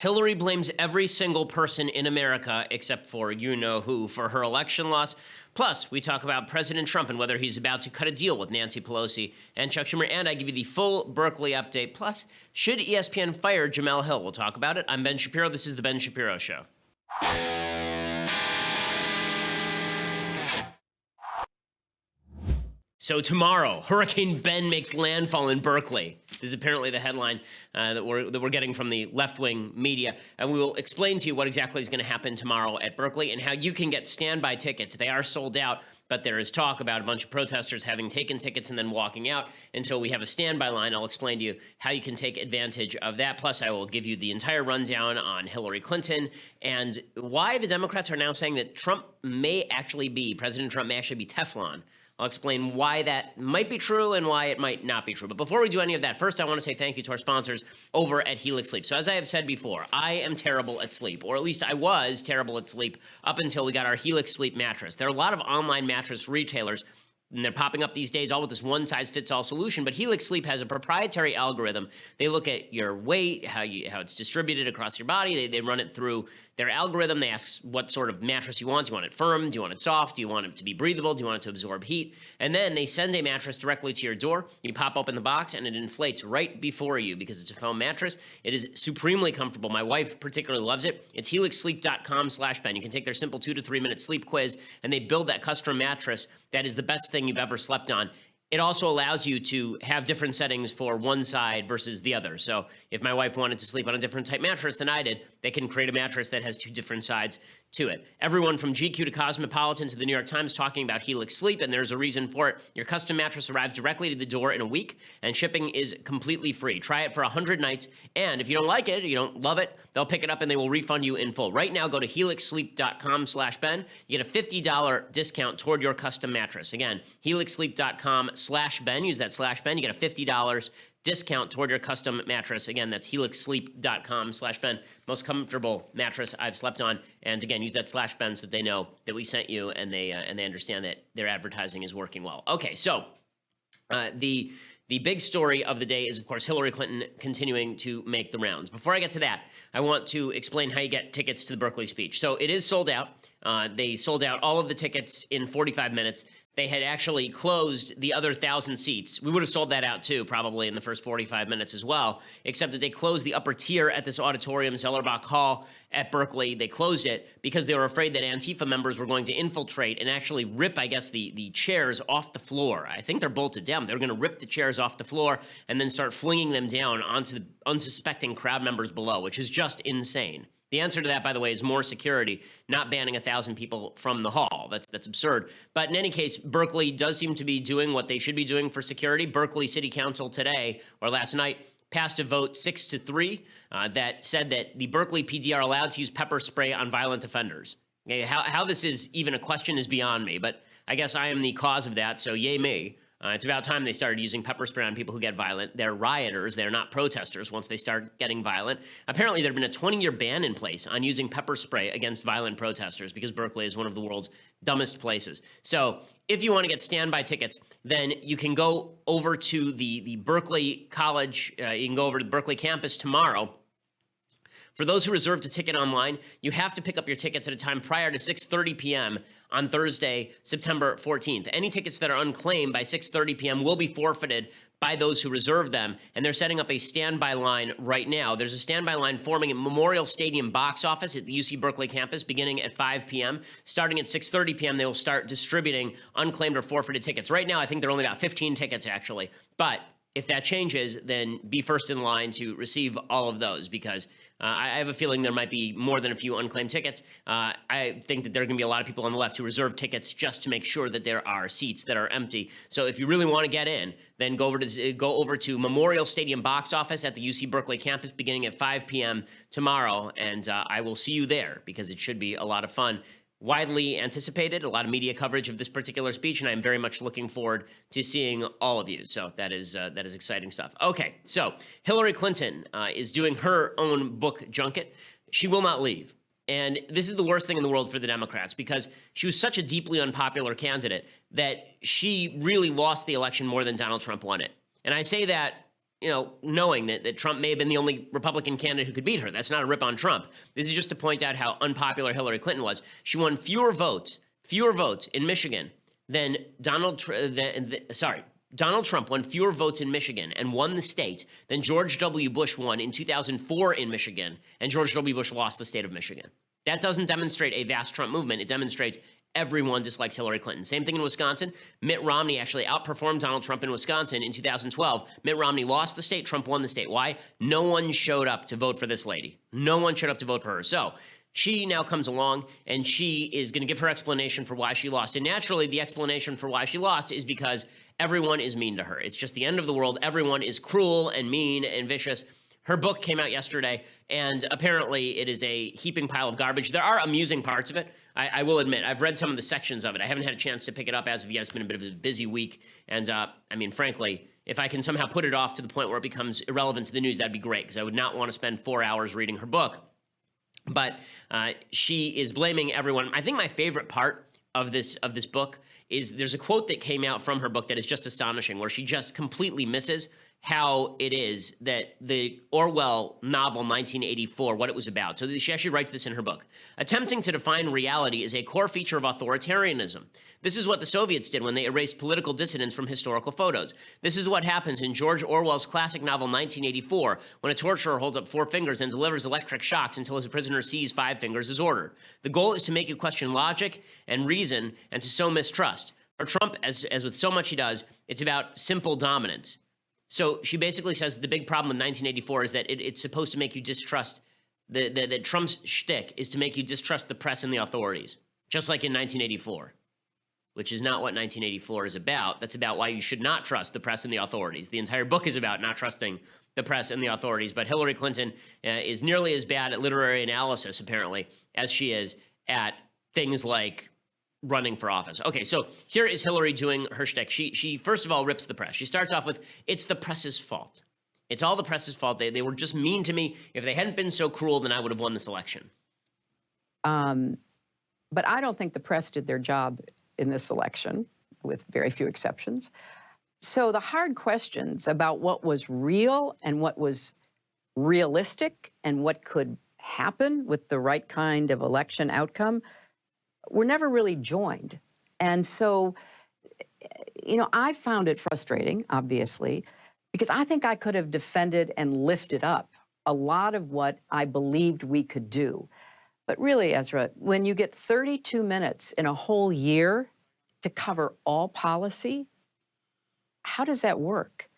Hillary blames every single person in America except for you know who for her election loss. Plus, we talk about President Trump and whether he's about to cut a deal with Nancy Pelosi and Chuck Schumer. And I give you the full Berkeley update. Plus, should ESPN fire Jamel Hill? We'll talk about it. I'm Ben Shapiro. This is The Ben Shapiro Show. So tomorrow, Hurricane Ben makes landfall in Berkeley. This is apparently the headline that we're getting from the left-wing media. And we will explain to you what exactly is going to happen tomorrow at Berkeley and how you can get standby tickets. They are sold out, but there is talk about a bunch of protesters having taken tickets and then walking out until we have a standby line. I'll explain to you how you can take advantage of that. Plus, I will give you the entire rundown on Hillary Clinton and why the Democrats are now saying that President Trump may actually be Teflon. I'll explain why that might be true and why it might not be true. But before we do any of that, first I want to say thank you to our sponsors over at Helix Sleep. So as I have said before, I am terrible at sleep, or at least I was terrible at sleep up until we got our Helix Sleep mattress. There are a lot of online mattress retailers, and they're popping up these days all with this one-size-fits-all solution, but Helix Sleep has a proprietary algorithm. They look at your weight, how it's distributed across your body. They run it through their algorithm. They ask what sort of mattress you want. Do you want it firm? Do you want it soft? Do you want it to be breathable? Do you want it to absorb heat? And then they send a mattress directly to your door. You pop open the box, and it inflates right before you because it's a foam mattress. It is supremely comfortable. My wife particularly loves it. It's helixsleep.com/Ben. You can take their simple 2 to 3 minute sleep quiz, and they build that custom mattress that is the best thing you've ever slept on. It also allows you to have different settings for one side versus the other. So if my wife wanted to sleep on a different type mattress than I did, they can create a mattress that has two different sides to it. Everyone from GQ to Cosmopolitan to the New York Times talking about Helix Sleep, and there's a reason for it. Your custom mattress arrives directly to the door in a week, and shipping is completely free. Try it for 100 nights, and if you don't like it, or you don't love it, they'll pick it up and they will refund you in full. Right now, go to helixsleep.com/Ben. You get a $50 discount toward your custom mattress. Again, helixsleep.com/Ben. Use that /Ben. You get a $50 discount toward your custom mattress. Again, that's helixsleep.com/Ben. Most comfortable mattress I've slept on. And again, use that /Ben so that they know that we sent you and they understand that their advertising is working well. Okay, so the big story of the day is, of course, Hillary Clinton continuing to make the rounds. Before I get to that, I want to explain how you get tickets to the Berkeley speech. So it is sold out. They sold out all of the tickets in 45 minutes. They had actually closed the other 1,000 seats. We would have sold that out too, probably in the first 45 minutes as well, except that they closed the upper tier at this auditorium, Zellerbach Hall at Berkeley. They closed it because they were afraid that Antifa members were going to infiltrate and actually rip, I guess, the chairs off the floor. I think they're bolted down. They're going to rip the chairs off the floor and then start flinging them down onto the unsuspecting crowd members below, which is just insane. The answer to that, by the way, is more security, not banning 1,000 people from the hall. That's absurd. But in any case, Berkeley does seem to be doing what they should be doing for security. Berkeley City Council today, or last night, passed a vote 6-3 that said that the Berkeley PD are allowed to use pepper spray on violent offenders. Okay, how this is even a question is beyond me, but I guess I am the cause of that, so yay me. It's about time they started using pepper spray on people who get violent. They're rioters. They're not protesters once they start getting violent. Apparently, there had been a 20-year ban in place on using pepper spray against violent protesters because Berkeley is one of the world's dumbest places. So if you want to get standby tickets, then you can go over to the Berkeley College. You can go over to the Berkeley campus tomorrow. For those who reserved a ticket online, you have to pick up your tickets at a time prior to 6:30 p.m. on Thursday, September 14th. Any tickets that are unclaimed by 6:30 p.m. will be forfeited by those who reserve them, and they're setting up a standby line right now. There's a standby line forming at Memorial Stadium box office at the UC Berkeley campus beginning at 5 p.m. Starting at 6:30 p.m., they will start distributing unclaimed or forfeited tickets. Right now, I think there are only about 15 tickets, actually. But if that changes, then be first in line to receive all of those because I have a feeling there might be more than a few unclaimed tickets. I think that there are going to be a lot of people on the left who reserve tickets just to make sure that there are seats that are empty. So if you really want to get in, then go over to Memorial Stadium box office at the UC Berkeley campus beginning at 5 p.m. tomorrow, and I will see you there because it should be a lot of fun. Widely anticipated, a lot of media coverage of this particular speech, and I'm very much looking forward to seeing all of you. So that is exciting stuff. Okay, so Hillary Clinton is doing her own book junket. She will not leave. And this is the worst thing in the world for the Democrats because she was such a deeply unpopular candidate that she really lost the election more than Donald Trump won it. And I say that knowing that Trump may have been the only Republican candidate who could beat her. That's not a rip on Trump. This is just to point out how unpopular Hillary Clinton was. She won fewer votes in Michigan than Donald Trump won fewer votes in Michigan and won the state than George W. Bush won in 2004 in Michigan, and George W. Bush lost the state of Michigan. That doesn't demonstrate a vast Trump movement. It demonstrates everyone dislikes Hillary Clinton. Same thing in Wisconsin. Mitt Romney actually outperformed Donald Trump in Wisconsin in 2012. Mitt Romney lost the state. Trump won the state. Why? No one showed up to vote for this lady. No one showed up to vote for her. So she now comes along, and she is going to give her explanation for why she lost. And naturally, the explanation for why she lost is because everyone is mean to her. It's just the end of the world. Everyone is cruel and mean and vicious. Her book came out yesterday, and apparently it is a heaping pile of garbage. There are amusing parts of it. I will admit, I've read some of the sections of it. I haven't had a chance to pick it up as of yet. It's been a bit of a busy week. And frankly, if I can somehow put it off to the point where it becomes irrelevant to the news, that'd be great, because I would not want to spend 4 hours reading her book. But she is blaming everyone. I think my favorite part of this book is there's a quote that came out from her book that is just astonishing, where she just completely misses how it is that the Orwell novel 1984, what it was about. So she actually writes this in her book. Attempting to define reality is a core feature of authoritarianism. This is what the Soviets did when they erased political dissidents from historical photos. This is what happens in George Orwell's classic novel 1984, when a torturer holds up 4 fingers and delivers electric shocks until his prisoner sees 5 fingers as ordered. The goal is to make you question logic and reason and to sow mistrust. For Trump, as with so much he does, it's about simple dominance. So she basically says that the big problem with 1984 is that it's supposed to make you distrust, that Trump's shtick is to make you distrust the press and the authorities, just like in 1984, which is not what 1984 is about. That's about why you should not trust the press and the authorities. The entire book is about not trusting the press and the authorities. But Hillary Clinton is nearly as bad at literary analysis, apparently, as she is at things like running for office. Okay, so here is Hillary doing her shtick. She first of all rips the press. She starts off with, it's the press's fault. It's all the press's fault. They were just mean to me. If they hadn't been so cruel, then I would have won this election. But I don't think the press did their job in this election, with very few exceptions. So the hard questions about what was real and what was realistic and what could happen with the right kind of election outcome were never really joined. And so, I found it frustrating, obviously, because I think I could have defended and lifted up a lot of what I believed we could do. But really, Ezra, when you get 32 minutes in a whole year to cover all policy, how does that work?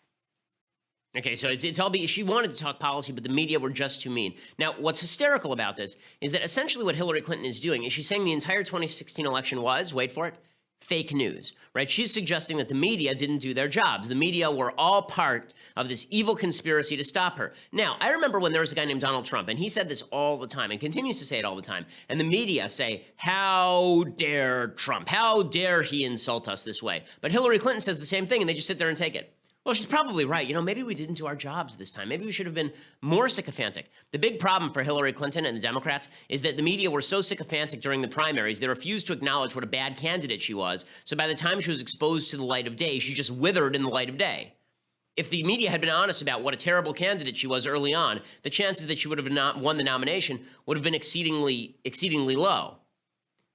Okay, so it's all she wanted to talk policy, but the media were just too mean. Now, what's hysterical about this is that essentially what Hillary Clinton is doing is she's saying the entire 2016 election was, wait for it, fake news, right? She's suggesting that the media didn't do their jobs. The media were all part of this evil conspiracy to stop her. Now, I remember when there was a guy named Donald Trump, and he said this all the time and continues to say it all the time. And the media say, how dare Trump? How dare he insult us this way? But Hillary Clinton says the same thing, and they just sit there and take it. Well, she's probably right. Maybe we didn't do our jobs this time. Maybe we should have been more sycophantic. The big problem for Hillary Clinton and the Democrats is that the media were so sycophantic during the primaries, they refused to acknowledge what a bad candidate she was. So by the time she was exposed to the light of day, she just withered in the light of day. If the media had been honest about what a terrible candidate she was early on, the chances that she would have not won the nomination would have been exceedingly low.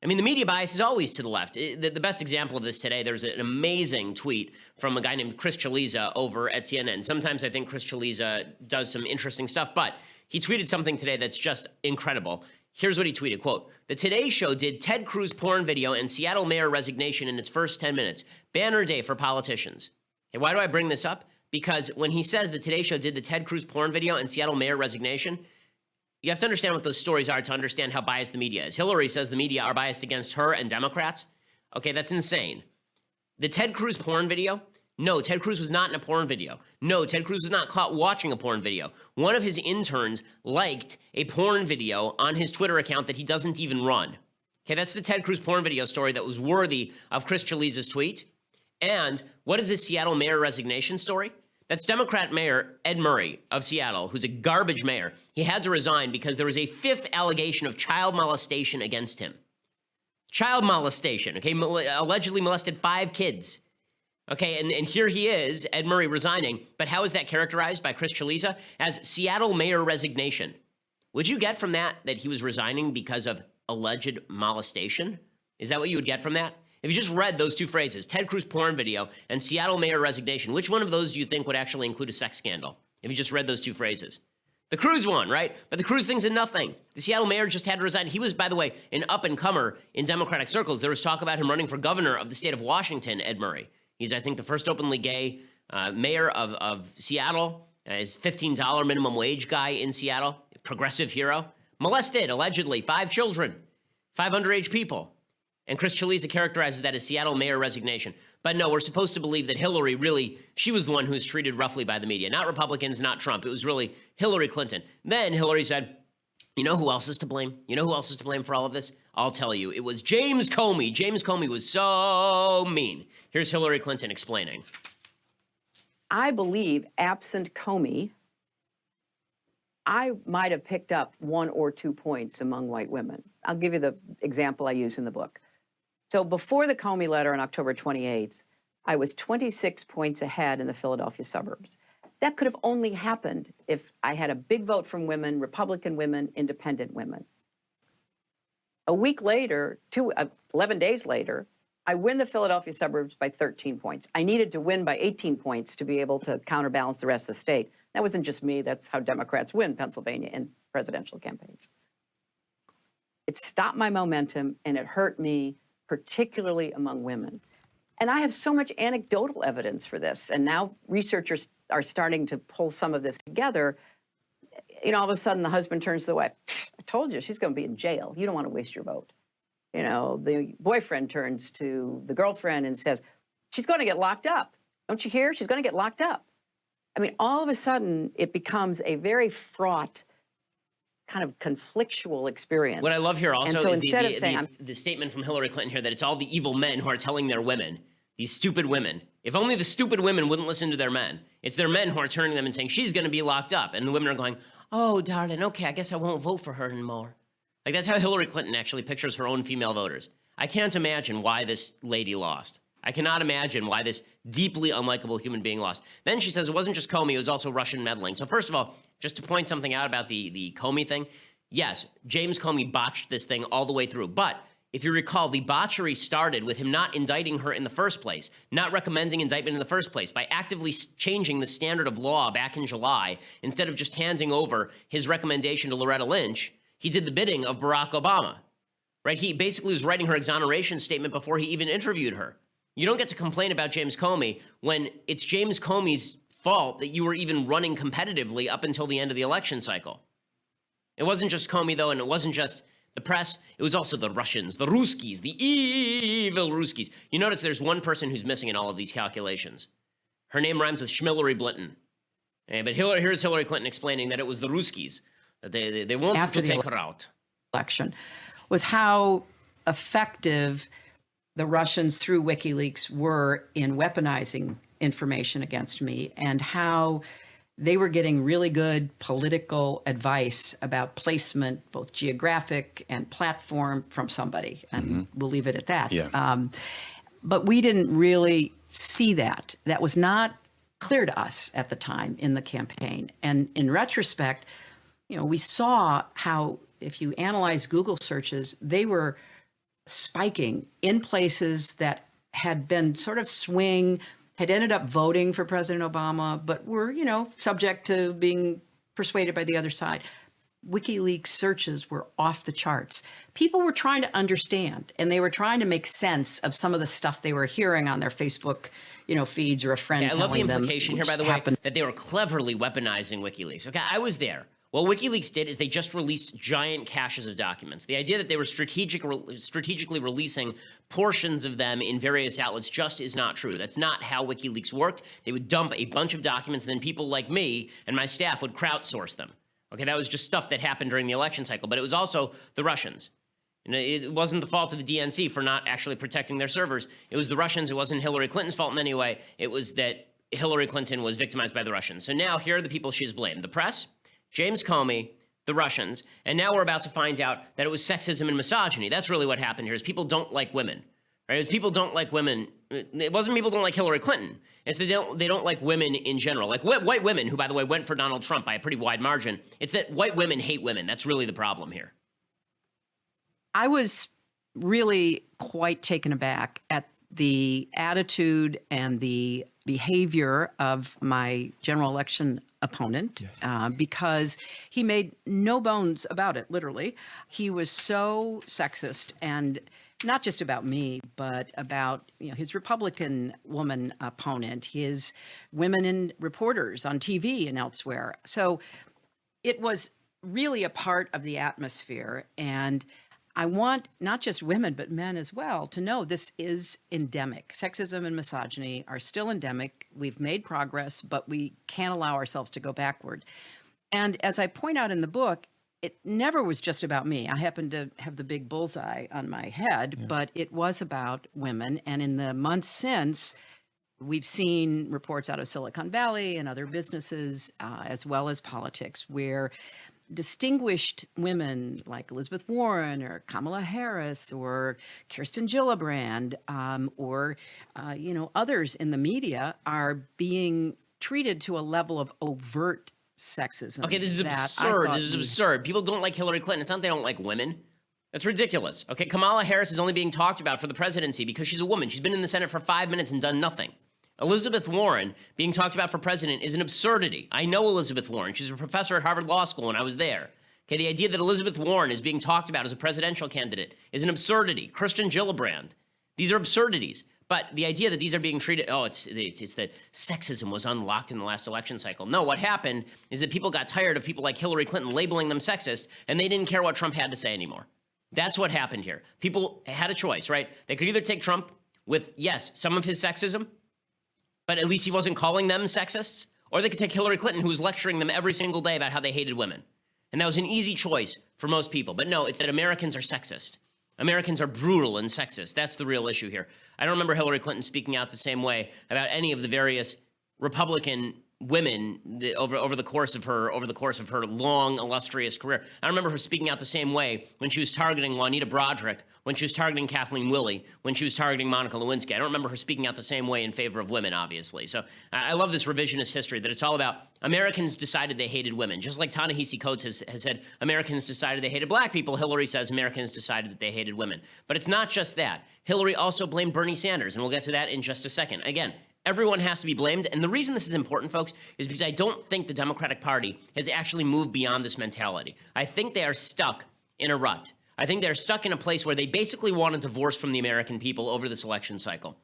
The media bias is always to the left. The best example of this today, there's an amazing tweet from a guy named Chris Chaliza over at CNN. Sometimes I think Chris Chaliza does some interesting stuff, but he tweeted something today that's just incredible. Here's what he tweeted, quote, "The Today Show did Ted Cruz porn video and Seattle mayor resignation in its first 10 minutes. Banner day for politicians." Okay, why do I bring this up? Because when he says the Today Show did the Ted Cruz porn video and Seattle mayor resignation, you have to understand what those stories are to understand how biased the media is. Hillary says the media are biased against her and Democrats. Okay, that's insane. The Ted Cruz porn video? No, Ted Cruz was not in a porn video. No, Ted Cruz was not caught watching a porn video. One of his interns liked a porn video on his Twitter account that he doesn't even run. Okay, that's the Ted Cruz porn video story that was worthy of Chris Chaliza's tweet. And what is this Seattle mayor resignation story? That's Democrat Mayor Ed Murray of Seattle, who's a garbage mayor. He had to resign because there was a 5th allegation of child molestation against him. Child molestation, okay? Allegedly molested 5 kids. Okay, and here he is, Ed Murray resigning. But how is that characterized by Chris Chaliza? As Seattle mayor resignation. Would you get from that he was resigning because of alleged molestation? Is that what you would get from that? If you just read those two phrases, Ted Cruz porn video and Seattle mayor resignation, which one of those do you think would actually include a sex scandal? If you just read those two phrases. The Cruz one, right? But the Cruz thing's a nothing. The Seattle mayor just had to resign. He was, by the way, an up-and-comer in Democratic circles. There was talk about him running for governor of the state of Washington, Ed Murray. He's, I think, the first openly gay mayor of Seattle. Is $15 minimum wage guy in Seattle, progressive hero. Molested, allegedly, 5 children, 5 underage people. And Chris Chaliza characterizes that as Seattle mayor resignation. But no, we're supposed to believe that Hillary really, she was the one who was treated roughly by the media. Not Republicans, not Trump. It was really Hillary Clinton. Then Hillary said, you know who else is to blame? You know who else is to blame for all of this? I'll tell you. It was James Comey. James Comey was so mean. Here's Hillary Clinton explaining. I believe, absent Comey, I might have picked up 1 or 2 points among white women. I'll give you the example I use in the book. So before the Comey letter on October 28th, I was 26 points ahead in the Philadelphia suburbs. That could have only happened if I had a big vote from women, Republican women, independent women. A week later, 11 days later, I win the Philadelphia suburbs by 13 points. I needed to win by 18 points to be able to counterbalance the rest of the state. That wasn't just me. That's how Democrats win Pennsylvania in presidential campaigns. It stopped my momentum, and it hurt me, particularly among women. And I have so much anecdotal evidence for this. And now researchers are starting to pull some of this together. You know, all of a sudden the husband turns to the wife. I told you, she's going to be in jail. You don't want to waste your vote. You know, the boyfriend turns to the girlfriend and says, she's going to get locked up. Don't you hear? She's going to get locked up. I mean, all of a sudden it becomes a very fraught, kind of conflictual experience. What I love here also so is the statement from Hillary Clinton here that it's all the evil men who are telling their women, these stupid women. If only the stupid women wouldn't listen to their men. It's their men who are turning them and saying, she's going to be locked up. And the women are going, oh, darling, okay, I guess I won't vote for her anymore. Like, that's how Hillary Clinton actually pictures her own female voters. I can't imagine why this lady lost. I cannot imagine why this deeply unlikable human being lost. Then she says it wasn't just Comey, it was also Russian meddling. So first of all, just to point something out about the Comey thing, yes, James Comey botched this thing all the way through. But if you recall, the botchery started with him not indicting her in the first place, not recommending indictment in the first place, by actively changing the standard of law back in July. Instead of just handing over his recommendation to Loretta Lynch, he did the bidding of Barack Obama, right? He basically was writing her exoneration statement before he even interviewed her. You don't get to complain about James Comey when it's James Comey's fault that you were even running competitively up until the end of the election cycle. It wasn't just Comey, though, and it wasn't just the press. It was also the Russians, the Ruskies, the evil Ruskies. You notice there's one person who's missing in all of these calculations. Her name rhymes with Schmillery Blinton. But here's Hillary Clinton explaining that it was the Ruskies. That they wanted to take her out. Election was how effective the Russians through WikiLeaks were in weaponizing information against me, and how they were getting really good political advice about placement, both geographic and platform, from somebody. And we'll leave it at that. Yeah. But we didn't really see that. That was not clear to us at the time in the campaign. And in retrospect, you know, we saw how, if you analyze Google searches, they were spiking in places that had been sort of swing, had ended up voting for President Obama, but were, you know, subject to being persuaded by the other side. WikiLeaks searches were off the charts. People were trying to understand, and they were trying to make sense of some of the stuff they were hearing on their Facebook, you know, feeds, or a friend telling them. I love the implication here, by the way, that they were cleverly weaponizing WikiLeaks. Okay, I was there. What WikiLeaks did is they just released giant caches of documents. The idea that they were strategically releasing portions of them in various outlets just is not true. That's not how WikiLeaks worked. They would dump a bunch of documents, and then people like me and my staff would crowdsource them. Okay, that was just stuff that happened during the election cycle, but it was also the Russians. You know, it wasn't the fault of the DNC for not actually protecting their servers. It was the Russians. It wasn't Hillary Clinton's fault in any way. It was that Hillary Clinton was victimized by the Russians. So now here are the people she's blamed: the press, James Comey, the Russians, and now we're about to find out that it was sexism and misogyny. That's really what happened here, is people don't like women. right? It was people don't like women. It wasn't people don't like Hillary Clinton. It's they don't like women in general. Like white women, who, by the way, went for Donald Trump by a pretty wide margin. It's that white women hate women. That's really the problem here. I was really quite taken aback at the attitude and the behavior of my general election opponent, because he made no bones about it, literally. He was so sexist, and not just about me, but about his Republican woman opponent, his women and reporters on TV and elsewhere. So it was really a part of the atmosphere. And I want not just women, but men as well, to know this is endemic. Sexism and misogyny are still endemic. We've made progress, but we can't allow ourselves to go backward. And as I point out in the book, it never was just about me. I happen to have the big bullseye on my head, but it was about women. And in the months since, we've seen reports out of Silicon Valley and other businesses, as well as politics, where distinguished women like Elizabeth Warren or Kamala Harris or Kirsten Gillibrand, or others in the media are being treated to a level of overt sexism. Okay, this is absurd. This is absurd. People don't like Hillary Clinton. It's not they don't like women. That's ridiculous. Okay, Kamala Harris is only being talked about for the presidency because she's a woman. She's been in the Senate for 5 minutes and done nothing. Elizabeth Warren being talked about for president is an absurdity. I know Elizabeth Warren. She's a professor at Harvard Law School, and I was there. Okay, the idea that Elizabeth Warren is being talked about as a presidential candidate is an absurdity. Kirsten Gillibrand. These are absurdities. But the idea that these are being treated, it's that sexism was unlocked in the last election cycle. No, what happened is that people got tired of people like Hillary Clinton labeling them sexist, and they didn't care what Trump had to say anymore. That's what happened here. People had a choice, right? They could either take Trump with, yes, some of his sexism, but at least he wasn't calling them sexists, or they could take Hillary Clinton, who was lecturing them every single day about how they hated women. And that was an easy choice for most people. But no, it's that Americans are sexist. Americans are brutal and sexist. That's the real issue here. I don't remember Hillary Clinton speaking out the same way about any of the various Republican women over the course of her long, illustrious career. I remember her speaking out the same way when she was targeting Juanita Broderick, when she was targeting Kathleen Willey, when she was targeting Monica Lewinsky. I don't remember her speaking out the same way in favor of women, obviously. So I love this revisionist history that it's all about Americans decided they hated women. Just like Ta-Nehisi Coates has said Americans decided they hated black people, Hillary says Americans decided that they hated women. But it's not just that. Hillary also blamed Bernie Sanders, and we'll get to that in just a second. Again, everyone has to be blamed. And the reason this is important, folks, is because I don't think the Democratic Party has actually moved beyond this mentality. I think they are stuck in a rut. I think they're stuck in a place where they basically want a divorce from the American people over this election cycle.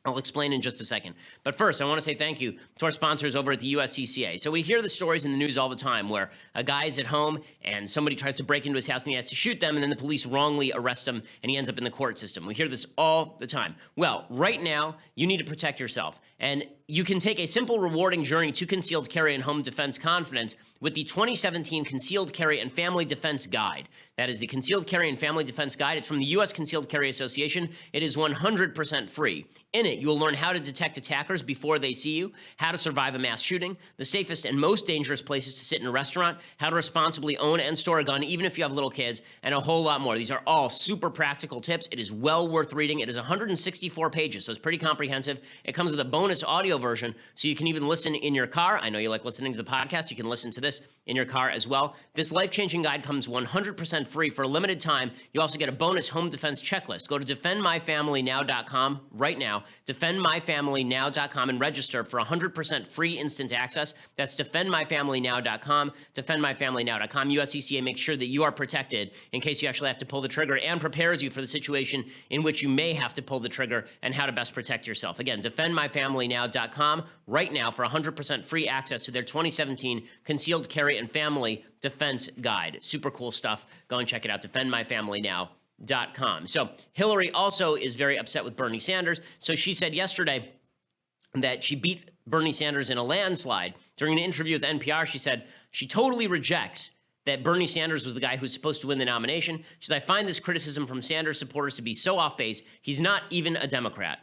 I'll explain in just a second. But first, I want to say thank you to our sponsors over at the USCCA. So we hear the stories in the news all the time where a guy's at home and somebody tries to break into his house and he has to shoot them, and then the police wrongly arrest him and he ends up in the court system. We hear this all the time. Well, right now, you need to protect yourself. And you can take a simple, rewarding journey to concealed carry and home defense confidence with the 2017 Concealed Carry and Family Defense Guide. That is the Concealed Carry and Family Defense Guide. It's from the U.S. Concealed Carry Association. It is 100% free. In it, you will learn how to detect attackers before they see you, how to survive a mass shooting, the safest and most dangerous places to sit in a restaurant, how to responsibly own and store a gun, even if you have little kids, and a whole lot more. These are all super practical tips. It is well worth reading. It is 164 pages, so it's pretty comprehensive. It comes with a bonus audio version, so you can even listen in your car. I know you like listening to the podcast. You can listen to this in your car as well. This life-changing guide comes 100% free for a limited time. You also get a bonus home defense checklist. Go to defendmyfamilynow.com right now, defendmyfamilynow.com, and register for 100% free instant access. That's defendmyfamilynow.com, defendmyfamilynow.com. USCCA makes sure that you are protected in case you actually have to pull the trigger and prepares you for the situation in which you may have to pull the trigger and how to best protect yourself. Again, defendmyfamilynow.com right now for 100% free access to their 2017 Concealed Carry and Family Defense Guide. Super cool stuff. Go and check it out, defendmyfamilynow.com. So Hillary also is very upset with Bernie Sanders. So she said yesterday that she beat Bernie Sanders in a landslide. During an interview with NPR, she said she totally rejects that Bernie Sanders was the guy who's supposed to win the nomination. She said, I find this criticism from Sanders supporters to be so off base. He's not even a Democrat.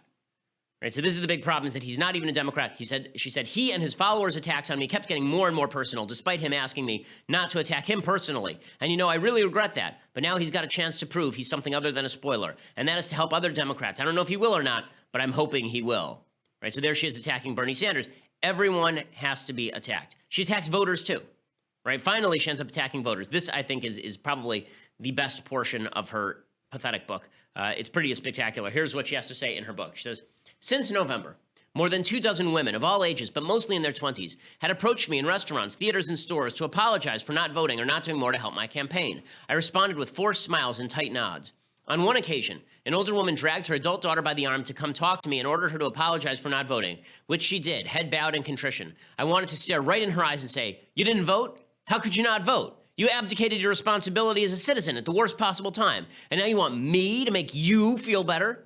Right, so this is the big problem, is that he's not even a Democrat. She said he and his followers' attacks on me kept getting more and more personal, despite him asking me not to attack him personally. And I really regret that. But now he's got a chance to prove he's something other than a spoiler. And that is to help other Democrats. I don't know if he will or not, but I'm hoping he will. Right, so there she is attacking Bernie Sanders. Everyone has to be attacked. She attacks voters too. Right, finally she ends up attacking voters. This, I think, is probably the best portion of her pathetic book. It's pretty spectacular. Here's what she has to say in her book. She says, since November, more than 24 women of all ages, but mostly in their 20s, had approached me in restaurants, theaters, and stores to apologize for not voting or not doing more to help my campaign. I responded with forced smiles and tight nods. On one occasion, an older woman dragged her adult daughter by the arm to come talk to me and ordered her to apologize for not voting, which she did, head bowed in contrition. I wanted to stare right in her eyes and say, "You didn't vote? How could you not vote? You abdicated your responsibility as a citizen at the worst possible time, and now you want me to make you feel better?"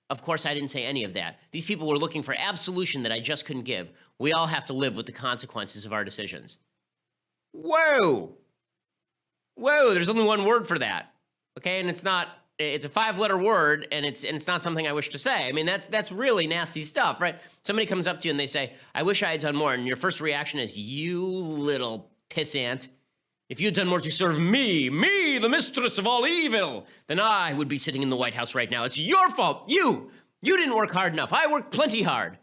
Of course, I didn't say any of that. These people were looking for absolution that I just couldn't give. We all have to live with the consequences of our decisions. Whoa. Whoa, there's only one word for that. Okay, and it's a 5-letter word, and it's not something I wish to say. I mean, that's really nasty stuff, right? Somebody comes up to you and they say, "I wish I had done more," and your first reaction is, "You little pissant. If you had done more to serve me, the mistress of all evil, then I would be sitting in the White House right now. It's your fault. You didn't work hard enough. I worked plenty hard.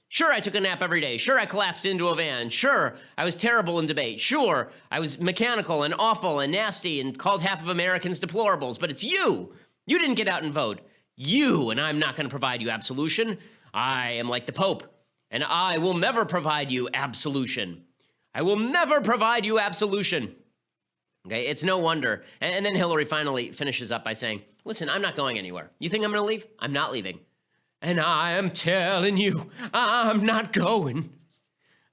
Sure, I took a nap every day. Sure, I collapsed into a van. Sure, I was terrible in debate. Sure, I was mechanical and awful and nasty and called half of Americans deplorables. But it's you. You didn't get out and vote. And I'm not going to provide you absolution. I am like the Pope, and I will never provide you absolution. I will never provide you absolution." Okay, it's no wonder. And then Hillary finally finishes up by saying, "Listen, I'm not going anywhere. You think I'm going to leave? I'm not leaving. And I am telling you, I'm not going."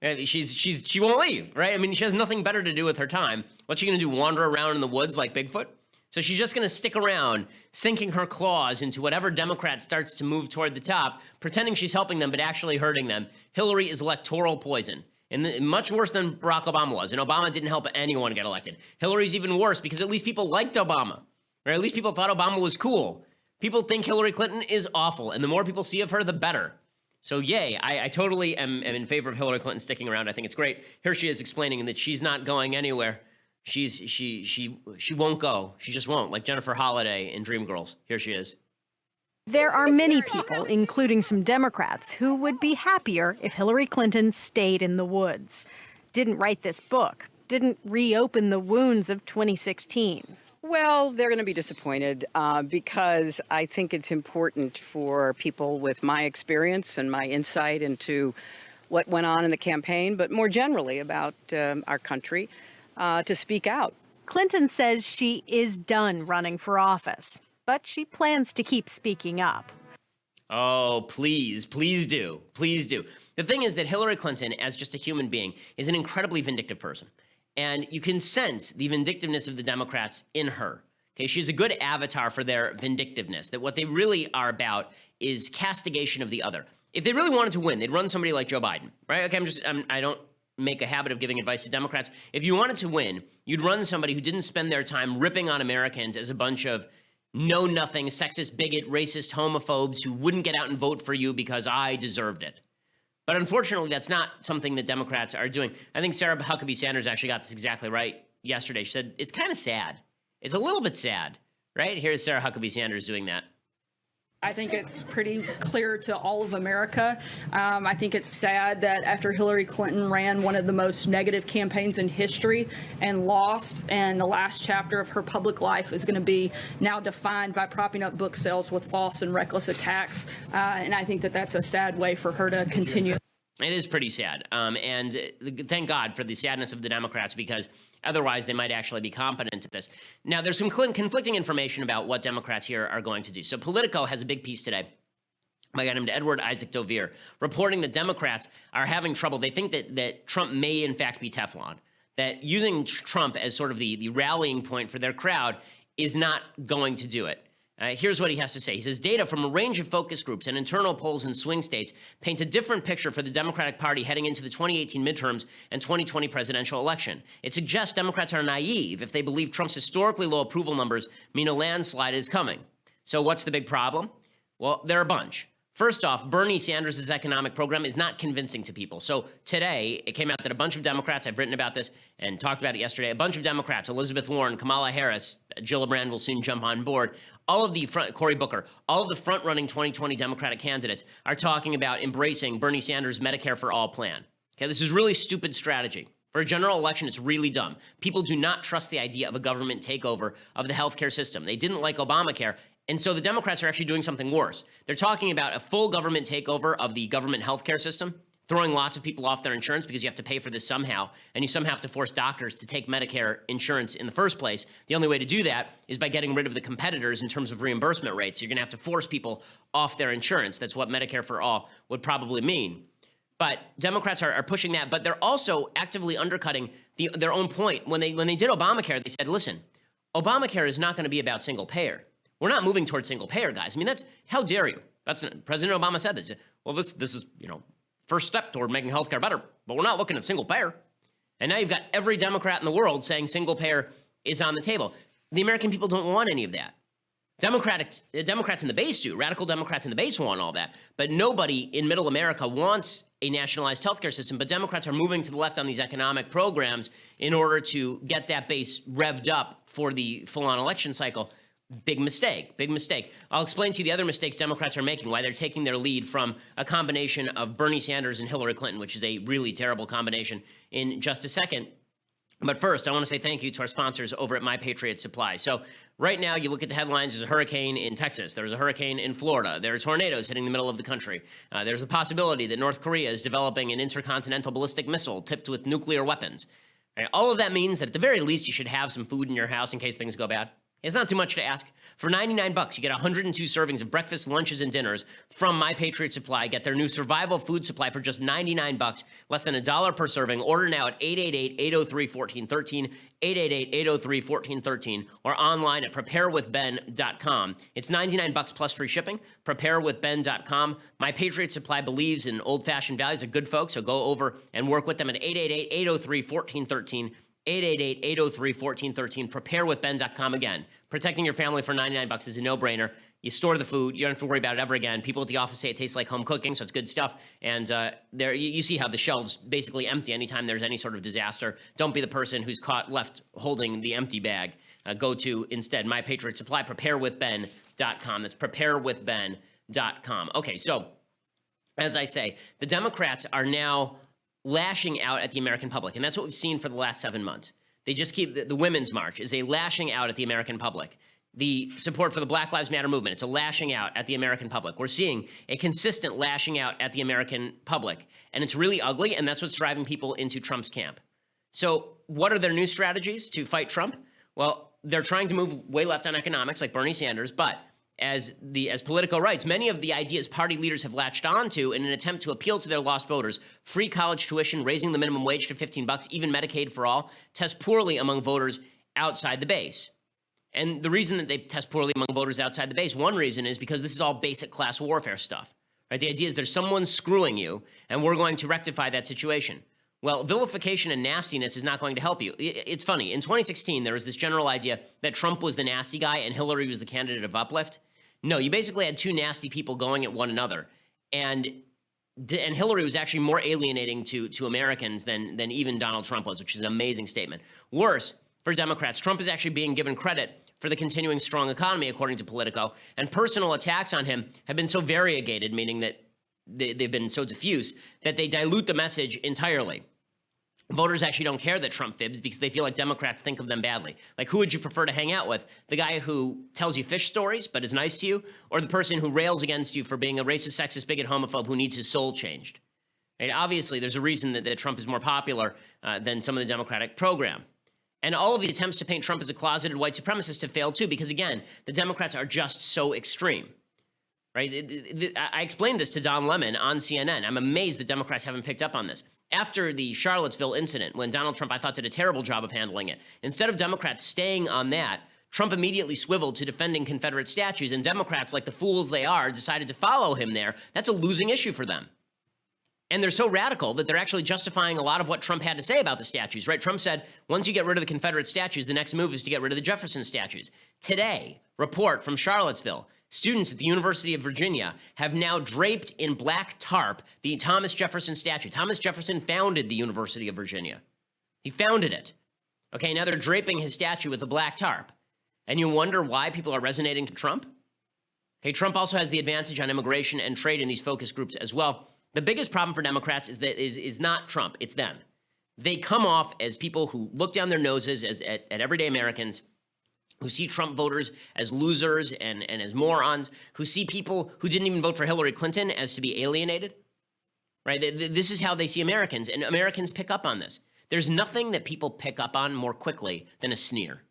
She won't leave, right? I mean, she has nothing better to do with her time. What's she going to do, wander around in the woods like Bigfoot? So she's just going to stick around, sinking her claws into whatever Democrat starts to move toward the top, pretending she's helping them, but actually hurting them. Hillary is electoral poison. And much worse than Barack Obama was. And Obama didn't help anyone get elected. Hillary's even worse because at least people liked Obama. Or at least people thought Obama was cool. People think Hillary Clinton is awful. And the more people see of her, the better. So yay, I totally am in favor of Hillary Clinton sticking around. I think it's great. Here she is explaining that she's not going anywhere. She won't go. She just won't. Like Jennifer Holliday in Dreamgirls. Here she is. There are many people, including some Democrats, who would be happier if Hillary Clinton stayed in the woods. Didn't write this book. Didn't reopen the wounds of 2016. Well, they're going to be disappointed because I think it's important for people with my experience and my insight into what went on in the campaign, but more generally about our country, to speak out. Clinton says she is done running for office, but she plans to keep speaking up. Oh, please do. Please do. The thing is that Hillary Clinton, as just a human being, is an incredibly vindictive person. And you can sense the vindictiveness of the Democrats in her. Okay, she's a good avatar for their vindictiveness, that what they really are about is castigation of the other. If they really wanted to win, they'd run somebody like Joe Biden, right? Okay, I don't make a habit of giving advice to Democrats. If you wanted to win, you'd run somebody who didn't spend their time ripping on Americans as a bunch of know-nothing, sexist, bigot, racist, homophobes who wouldn't get out and vote for you because I deserved it. But unfortunately, that's not something that Democrats are doing. I think Sarah Huckabee Sanders actually got this exactly right yesterday. She said, it's kind of sad. It's a little bit sad, right? Here's Sarah Huckabee Sanders doing that. I think it's pretty clear to all of America. I think it's sad that after Hillary Clinton ran one of the most negative campaigns in history and lost, and the last chapter of her public life is going to be now defined by propping up book sales with false and reckless attacks. And I think that that's a sad way for her to continue. It is pretty sad. And thank God for the sadness of the Democrats, because otherwise they might actually be competent at this. Now, there's some conflicting information about what Democrats here are going to do. So Politico has a big piece today by a guy named Edward Isaac Dovere, reporting that Democrats are having trouble. They think that Trump may, in fact, be Teflon, that using Trump as sort of the rallying point for their crowd is not going to do it. Here's what he has to say. He says, data from a range of focus groups and internal polls in swing states paint a different picture for the Democratic Party heading into the 2018 midterms and 2020 presidential election. It suggests Democrats are naive if they believe Trump's historically low approval numbers mean a landslide is coming. So what's the big problem? Well, there are a bunch. First off, Bernie Sanders' economic program is not convincing to people. So today, it came out that a bunch of Democrats, I've written about this and talked about it yesterday, a bunch of Democrats, Elizabeth Warren, Kamala Harris, Gillibrand will soon jump on board, all of the Cory Booker, all of the front-running 2020 Democratic candidates are talking about embracing Bernie Sanders' Medicare for All plan. Okay, this is really stupid strategy. For a general election, it's really dumb. People do not trust the idea of a government takeover of the healthcare system. They didn't like Obamacare. And so the Democrats are actually doing something worse. They're talking about a full government takeover of the government healthcare system, throwing lots of people off their insurance because you have to pay for this somehow, and you somehow have to force doctors to take Medicare insurance in the first place. The only way to do that is by getting rid of the competitors in terms of reimbursement rates. You're going to have to force people off their insurance. That's what Medicare for All would probably mean. But Democrats are pushing that, but they're also actively undercutting their own point. When they did Obamacare, they said, listen, Obamacare is not going to be about single payer. We're not moving towards single payer, guys. I mean, how dare you? President Obama said this. Well, this is, first step toward making healthcare better, but we're not looking at single payer. And now you've got every Democrat in the world saying single payer is on the table. The American people don't want any of that. Democrats in the base do. Radical Democrats in the base want all that. But nobody in middle America wants a nationalized healthcare system. But Democrats are moving to the left on these economic programs in order to get that base revved up for the full-on election cycle. Big mistake, big mistake. I'll explain to you the other mistakes Democrats are making, why they're taking their lead from a combination of Bernie Sanders and Hillary Clinton, which is a really terrible combination, in just a second. But first, I want to say thank you to our sponsors over at My Patriot Supply. So right now, you look at the headlines, there's a hurricane in Texas. There's a hurricane in Florida. There are tornadoes hitting the middle of the country. There's a possibility that North Korea is developing an intercontinental ballistic missile tipped with nuclear weapons. Right? All of that means that at the very least, you should have some food in your house in case things go bad. It's not too much to ask. For $99, you get 102 servings of breakfast, lunches, and dinners from My Patriot Supply. Get their new survival food supply for just $99, less than $1 per serving. Order now at 888-803-1413, 888-803-1413, or online at preparewithben.com. It's $99 plus free shipping, preparewithben.com. My Patriot Supply believes in old-fashioned values. They're good folks, so go over and work with them at 888-803-1413. 888-803-1413, preparewithben.com. Again, protecting your family for $99 is a no-brainer. You store the food. You don't have to worry about it ever again. People at the office say it tastes like home cooking, so it's good stuff. And there, you see how the shelves basically empty anytime there's any sort of disaster. Don't be the person who's caught left holding the empty bag. Go to, instead, My Patriot Supply, preparewithben.com. That's preparewithben.com. Okay, so as I say, the Democrats are now lashing out at the American public. And that's what we've seen for the last 7 months. They just keep the Women's March is a lashing out at the American public. The support for the Black Lives Matter movement, it's a lashing out at the American public. We're seeing a consistent lashing out at the American public. And it's really ugly, and that's what's driving people into Trump's camp. So what are their new strategies to fight Trump? Well, they're trying to move way left on economics like Bernie Sanders, but as Politico writes, many of the ideas party leaders have latched onto in an attempt to appeal to their lost voters, free college tuition, raising the minimum wage to $15, even Medicaid for all, test poorly among voters outside the base. And the reason that they test poorly among voters outside the base, one reason is because this is all basic class warfare stuff. Right? The idea is there's someone screwing you, and we're going to rectify that situation. Well, vilification and nastiness is not going to help you. It's funny. In 2016, there was this general idea that Trump was the nasty guy and Hillary was the candidate of uplift. No, you basically had two nasty people going at one another. And Hillary was actually more alienating to Americans than even Donald Trump was, which is an amazing statement. Worse, for Democrats, Trump is actually being given credit for the continuing strong economy, according to Politico. And personal attacks on him have been so variegated, meaning that they've been so diffuse, that they dilute the message entirely. Voters actually don't care that Trump fibs because they feel like Democrats think of them badly. Like, who would you prefer to hang out with? The guy who tells you fish stories but is nice to you, or the person who rails against you for being a racist, sexist, bigot, homophobe who needs his soul changed? Right? Obviously, there's a reason that Trump is more popular than some of the Democratic program. And all of the attempts to paint Trump as a closeted white supremacist have failed, too, because, again, the Democrats are just so extreme. Right? I explained this to Don Lemon on CNN. I'm amazed that Democrats haven't picked up on this. After the Charlottesville incident, when Donald Trump, I thought, did a terrible job of handling it, instead of Democrats staying on that, Trump immediately swiveled to defending Confederate statues, and Democrats, like the fools they are, decided to follow him there. That's a losing issue for them. And they're so radical that they're actually justifying a lot of what Trump had to say about the statues, right? Trump said, once you get rid of the Confederate statues, the next move is to get rid of the Jefferson statues. Today, report from Charlottesville, Students at the University of Virginia have now draped in black tarp the Thomas Jefferson statue. Thomas Jefferson founded the University of Virginia. He founded it. Okay, now they're draping his statue with a black tarp. And you wonder why people are resonating to Trump? Okay, Trump also has the advantage on immigration and trade in these focus groups as well. The biggest problem for Democrats is not Trump, it's them. They come off as people who look down their noses at everyday Americans, who see Trump voters as losers and as morons, who see people who didn't even vote for Hillary Clinton as to be alienated, right? This is how they see Americans, and Americans pick up on this. There's nothing that people pick up on more quickly than a sneer.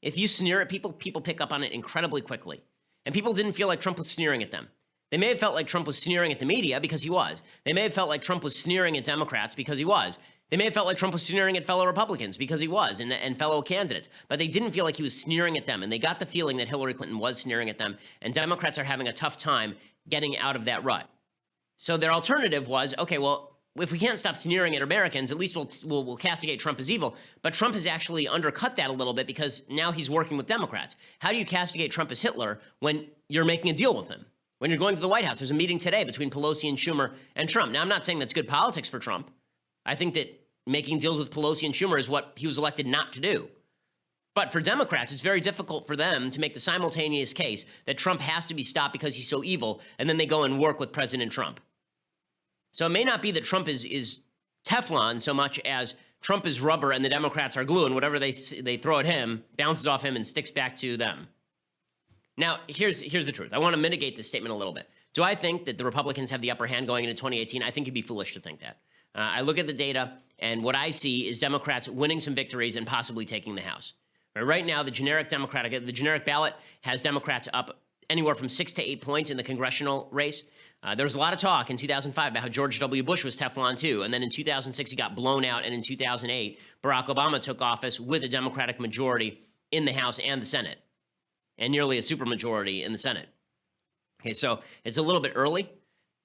If you sneer at people, people pick up on it incredibly quickly. And people didn't feel like Trump was sneering at them. They may have felt like Trump was sneering at the media because he was. They may have felt like Trump was sneering at Democrats because he was. They may have felt like Trump was sneering at fellow Republicans because he was, and fellow candidates. But they didn't feel like he was sneering at them. And they got the feeling that Hillary Clinton was sneering at them. And Democrats are having a tough time getting out of that rut. So their alternative was, okay, well, if we can't stop sneering at Americans, at least we'll castigate Trump as evil. But Trump has actually undercut that a little bit because now he's working with Democrats. How do you castigate Trump as Hitler when you're making a deal with him? When you're going to the White House, there's a meeting today between Pelosi and Schumer and Trump. Now, I'm not saying that's good politics for Trump. I think that making deals with Pelosi and Schumer is what he was elected not to do. But for Democrats, it's very difficult for them to make the simultaneous case that Trump has to be stopped because he's so evil, and then they go and work with President Trump. So it may not be that Trump is Teflon so much as Trump is rubber and the Democrats are glue, and whatever they throw at him bounces off him and sticks back to them. Now, here's the truth. I want to mitigate this statement a little bit. Do I think that the Republicans have the upper hand going into 2018? I think you'd be foolish to think that. I look at the data, and what I see is Democrats winning some victories and possibly taking the House. Right now, the generic ballot has Democrats up anywhere from 6 to 8 points in the congressional race. There was a lot of talk in 2005 about how George W. Bush was Teflon too, and then in 2006 he got blown out, and in 2008 Barack Obama took office with a Democratic majority in the House and the Senate, and nearly a supermajority in the Senate. Okay, so it's a little bit early,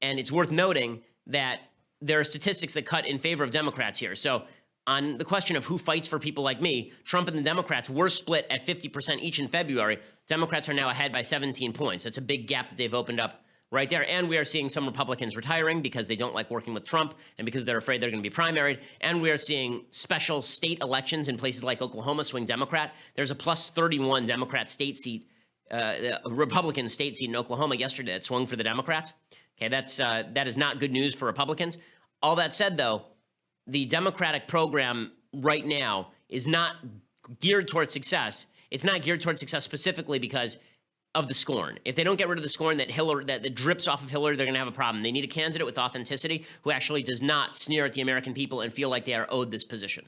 and it's worth noting that there are statistics that cut in favor of Democrats here. So on the question of who fights for people like me, Trump and the Democrats were split at 50% each in February. Democrats are now ahead by 17 points. That's a big gap that they've opened up right there. And we are seeing some Republicans retiring because they don't like working with Trump and because they're afraid they're going to be primaried. And we are seeing special state elections in places like Oklahoma swing Democrat. There's a plus 31 Democrat state seat, a Republican state seat in Oklahoma yesterday that swung for the Democrats. Okay, that is not good news for Republicans. All that said, though, the Democratic program right now is not geared towards success. It's not geared towards success specifically because of the scorn. If they don't get rid of the scorn that drips off of Hillary, they're going to have a problem. They need a candidate with authenticity who actually does not sneer at the American people and feel like they are owed this position.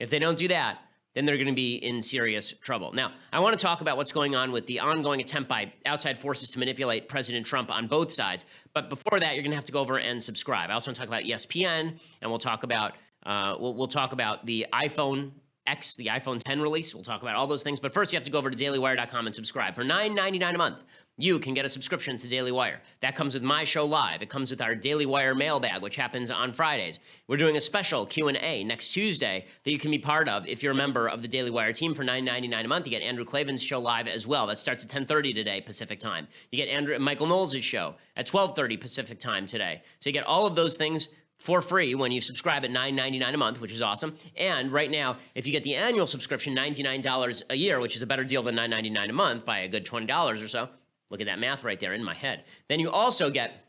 If they don't do that, then they're going to be in serious trouble. Now, I want to talk about what's going on with the ongoing attempt by outside forces to manipulate President Trump on both sides. But before that, you're going to have to go over and subscribe. I also want to talk about ESPN, and we'll talk about the iPhone X, the iPhone 10 release. We'll talk about all those things. But first, you have to go over to dailywire.com and subscribe. For $9.99 a month, you can get a subscription to Daily Wire. That comes with my show live. It comes with our Daily Wire mailbag, which happens on Fridays. We're doing a special Q&A next Tuesday that you can be part of if you're a member of the Daily Wire team for $9.99 a month. You get Andrew Klavan's show live as well. That starts at 10:30 today, Pacific time. You get Michael Knowles' show at 12:30 Pacific time today. So you get all of those things for free when you subscribe at $9.99 a month, which is awesome. And right now, if you get the annual subscription, $99 a year, which is a better deal than $9.99 a month by a good $20 or so. Look at that math right there in my head. Then you also get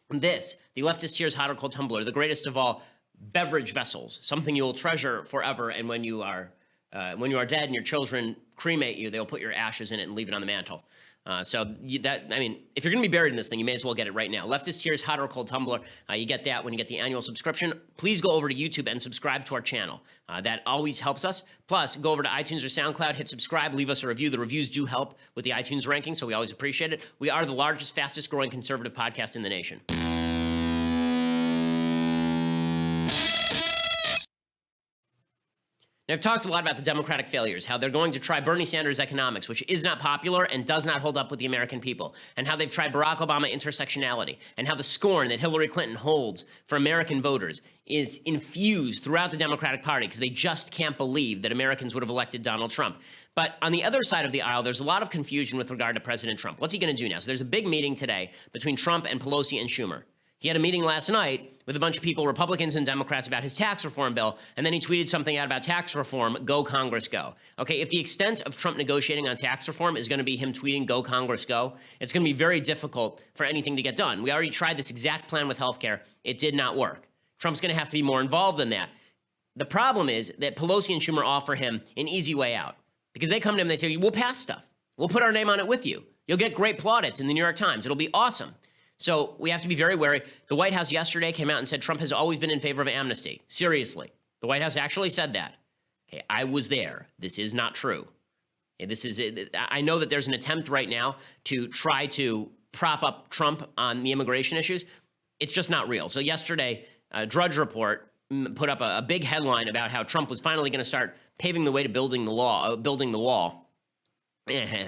this, the Leftist Tears Hot or Cold Tumbler, the greatest of all beverage vessels, something you will treasure forever. And when you are dead and your children cremate you, they'll put your ashes in it and leave it on the mantle. If you're going to be buried in this thing, you may as well get it right now. Leftist Tears Hot or Cold Tumbler. You get that when you get the annual subscription. Please go over to YouTube and subscribe to our channel. That always helps us. Plus, go over to iTunes or SoundCloud, hit subscribe, leave us a review. The reviews do help with the iTunes ranking, so we always appreciate it. We are the largest, fastest growing conservative podcast in the nation. Now, I've talked a lot about the Democratic failures, how they're going to try Bernie Sanders economics, which is not popular and does not hold up with the American people, and how they've tried Barack Obama intersectionality, and how the scorn that Hillary Clinton holds for American voters is infused throughout the Democratic Party because they just can't believe that Americans would have elected Donald Trump. But on the other side of the aisle, there's a lot of confusion with regard to President Trump. What's he going to do now? So there's a big meeting today between Trump and Pelosi and Schumer. He had a meeting last night with a bunch of people, Republicans and Democrats, about his tax reform bill, and then he tweeted something out about tax reform, go Congress go. Okay, if the extent of Trump negotiating on tax reform is going to be him tweeting go Congress go, it's going to be very difficult for anything to get done. We already tried this exact plan with healthcare. It did not work. Trump's going to have to be more involved than that. The problem is that Pelosi and Schumer offer him an easy way out because they come to him and they say, we'll pass stuff. We'll put our name on it with you. You'll get great plaudits in the New York Times. It'll be awesome. So we have to be very wary. The White House yesterday came out and said Trump has always been in favor of amnesty. Seriously. The White House actually said that. Okay, I was there. This is not true. Okay, I know that there's an attempt right now to try to prop up Trump on the immigration issues. It's just not real. So yesterday, Drudge Report put up a big headline about how Trump was finally going to start paving the way to building the wall.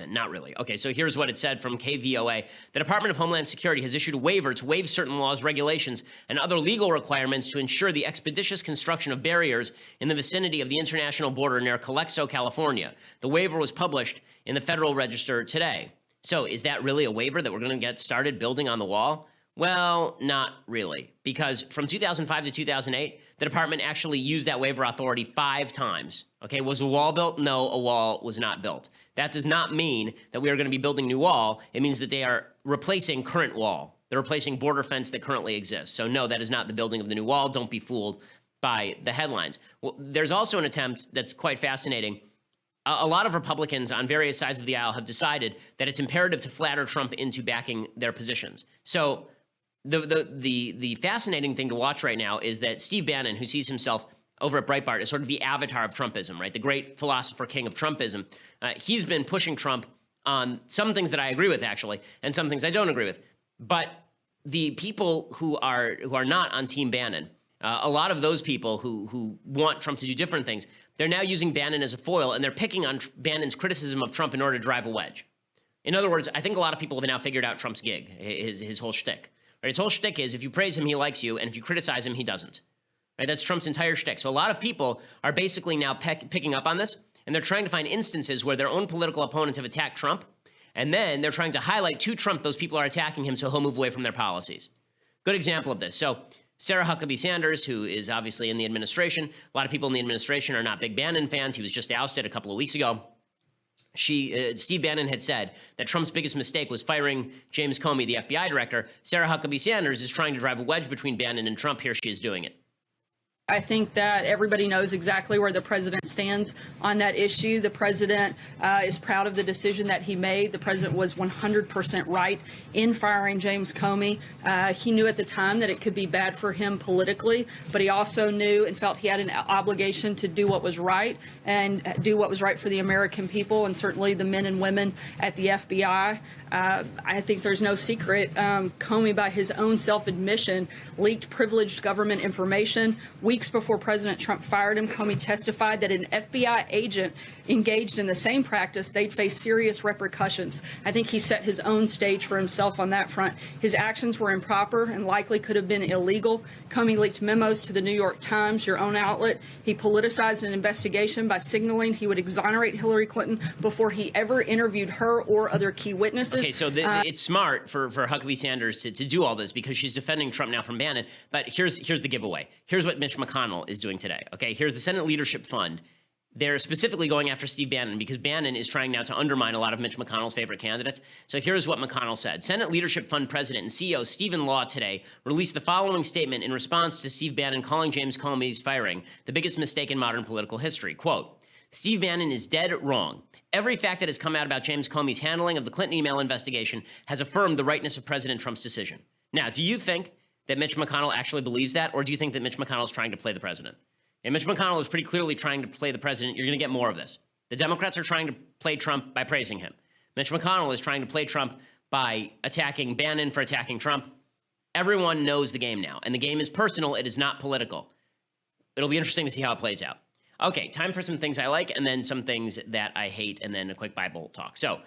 Not really. Okay, so here's what it said from KVOA. The Department of Homeland Security has issued a waiver to waive certain laws, regulations, and other legal requirements to ensure the expeditious construction of barriers in the vicinity of the international border near Calexico, California. The waiver was published in the Federal Register today. So is that really a waiver that we're going to get started building on the wall? Well, not really, because from 2005 to 2008, the department actually used that waiver authority 5 times. Okay, was a wall built? No, a wall was not built. That does not mean that we are going to be building a new wall. It means that they are replacing current wall. They're replacing border fence that currently exists. So no, that is not the building of the new wall. Don't be fooled by the headlines. Well, there's also an attempt that's quite fascinating. A lot of Republicans on various sides of the aisle have decided that it's imperative to flatter Trump into backing their positions. So the fascinating thing to watch right now is that Steve Bannon, who sees himself over at Breitbart as sort of the avatar of Trumpism, right? The great philosopher king of Trumpism. He's been pushing Trump on some things that I agree with, actually, and some things I don't agree with. But the people who are not on Team Bannon, a lot of those people who want Trump to do different things, they're now using Bannon as a foil, and they're picking on Bannon's criticism of Trump in order to drive a wedge. In other words, I think a lot of people have now figured out Trump's gig, his whole shtick. Right? His whole shtick is if you praise him, he likes you, and if you criticize him, he doesn't. Right? That's Trump's entire shtick. So a lot of people are basically now picking up on this, and they're trying to find instances where their own political opponents have attacked Trump, and then they're trying to highlight to Trump those people are attacking him so he'll move away from their policies. Good example of this. So Sarah Huckabee Sanders, who is obviously in the administration, a lot of people in the administration are not big Bannon fans. He was just ousted a couple of weeks ago. Steve Bannon had said that Trump's biggest mistake was firing James Comey, the FBI director. Sarah Huckabee Sanders is trying to drive a wedge between Bannon and Trump. Here she is doing it. I think that everybody knows exactly where the president stands on that issue. The president is proud of the decision that he made. The president was 100% right in firing James Comey. He knew at the time that it could be bad for him politically, but he also knew and felt he had an obligation to do what was right and do what was right for the American people and certainly the men and women at the FBI. I think there's no secret. Comey, by his own self-admission, leaked privileged government information. Weeks before President Trump fired him, Comey testified that an FBI agent engaged in the same practice, they'd face serious repercussions. I think he set his own stage for himself on that front. His actions were improper and likely could have been illegal. Comey leaked memos to the New York Times, your own outlet. He politicized an investigation by signaling he would exonerate Hillary Clinton before he ever interviewed her or other key witnesses. Okay, so it's smart for Huckabee Sanders to do all this because she's defending Trump now from Bannon. But here's the giveaway. Here's what Mitch McConnell is doing today. Okay, here's the Senate Leadership Fund. They're specifically going after Steve Bannon because Bannon is trying now to undermine a lot of Mitch McConnell's favorite candidates. So here's what McConnell said. Senate Leadership Fund President and CEO Stephen Law today released the following statement in response to Steve Bannon calling James Comey's firing the biggest mistake in modern political history. Quote, Steve Bannon is dead wrong. Every fact that has come out about James Comey's handling of the Clinton email investigation has affirmed the rightness of President Trump's decision. Now, do you think that Mitch McConnell actually believes that, or do you think that Mitch McConnell is trying to play the president? And Mitch McConnell is pretty clearly trying to play the president. You're going to get more of this. The Democrats are trying to play Trump by praising him. Mitch McConnell is trying to play Trump by attacking Bannon for attacking Trump. Everyone knows the game now, and the game is personal. It is not political. It'll be interesting to see how it plays out. Okay, time for some things I like and then some things that I hate and then a quick Bible talk. So